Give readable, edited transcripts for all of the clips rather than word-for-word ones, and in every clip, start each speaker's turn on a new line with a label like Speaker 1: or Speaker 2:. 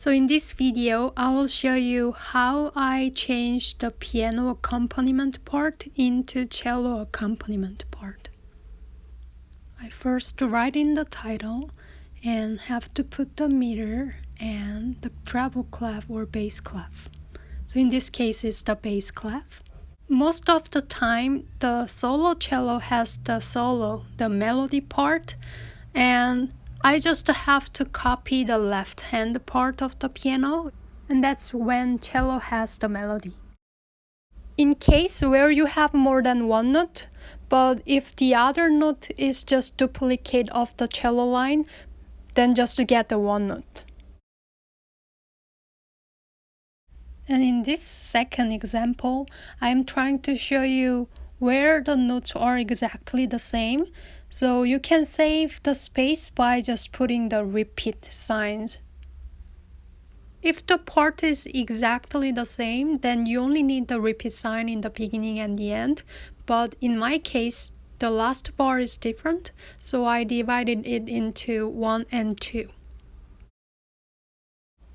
Speaker 1: So in this video, I will show you how I change the piano accompaniment part into cello accompaniment part. I first write in the title and have to put the meter and the treble clef or bass clef. So in this case, it's the bass clef. Most of the time, the solo cello has the solo, the melody part, and I just have to copy the left hand part of the piano, and that's when cello has the melody. In case where you have more than one note, but if the other note is just duplicate of the cello line, then just to get the one note. And in this second example, I'm trying to show you where the notes are exactly the same. So you can save the space by just putting the repeat signs. If the part is exactly the same, then you only need the repeat sign in the beginning and the end. But in my case, the last bar is different, so I divided it into 1 and 2.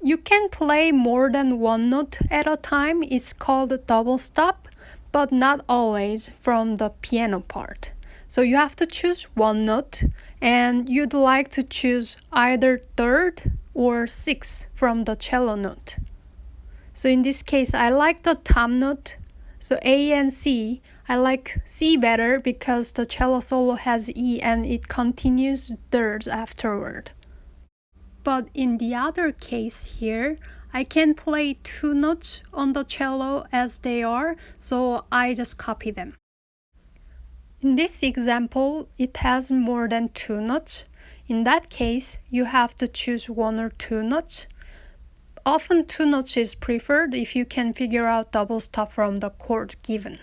Speaker 1: You can play more than one note at a time. It's called double stop, but not always from the piano part. So you have to choose one note, and you'd like to choose either third or sixth from the cello note. So in this case, I like the top note, so A and C. I like C better because the cello solo has E and it continues thirds afterward. But in the other case here, I can play two notes on the cello as they are, so I just copy them. In this example, it has more than two notes. In that case, you have to choose one or two notes. Often two notes is preferred if you can figure out double stop from the chord given.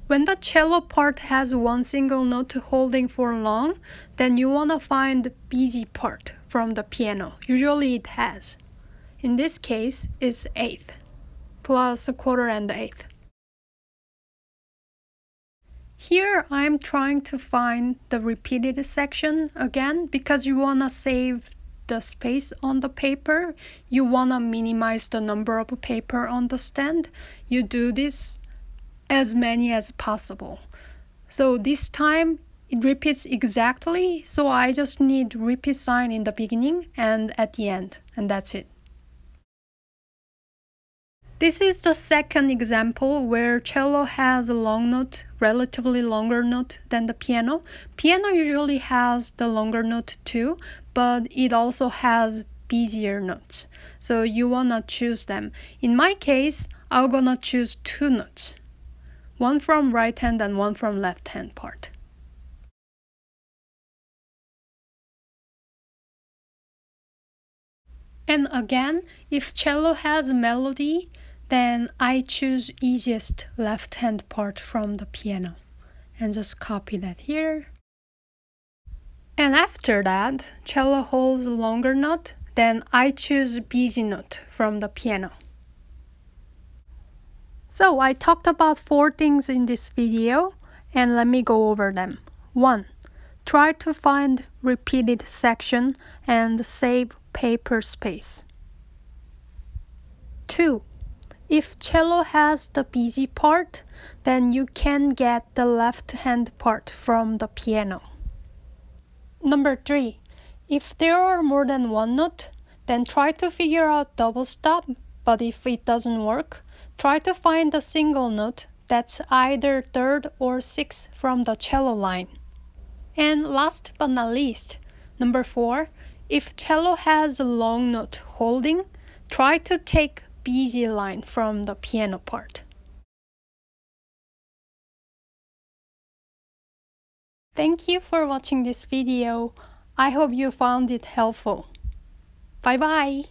Speaker 1: When the cello part has one single note holding for long, then you want to find the busy part from the piano. Usually it has. In this case, it's eighth, plus a quarter and the eighth. Here I'm trying to find the repeated section again because you want to save the space on the paper. You want to minimize the number of paper on the stand. You do this as many as possible. So this time it repeats exactly, so I just need repeat sign in the beginning and at the end, and that's it. This is the second example where cello has a long note, relatively longer note than the piano. Piano usually has the longer note too, but it also has busier notes. So you wanna choose them. In my case, I'm gonna choose two notes. One from right hand and one from left hand part. And again, if cello has melody, then I choose easiest left hand part from the piano and just copy that here. And after that, cello holds a longer note, then I choose busy note from the piano. So I talked about 4 things in this video, and let me go over them. 1. Try to find repeated section and save paper space. 2. If cello has the busy part, then you can get the left hand part from the piano. Number 3. If there are more than one note, then try to figure out double stop, but if it doesn't work, try to find a single note that's either third or sixth from the cello line. And last but not least, number 4, if cello has a long note holding, try to take busy line from the piano part. Thank you for watching this video. I hope you found it helpful. Bye bye!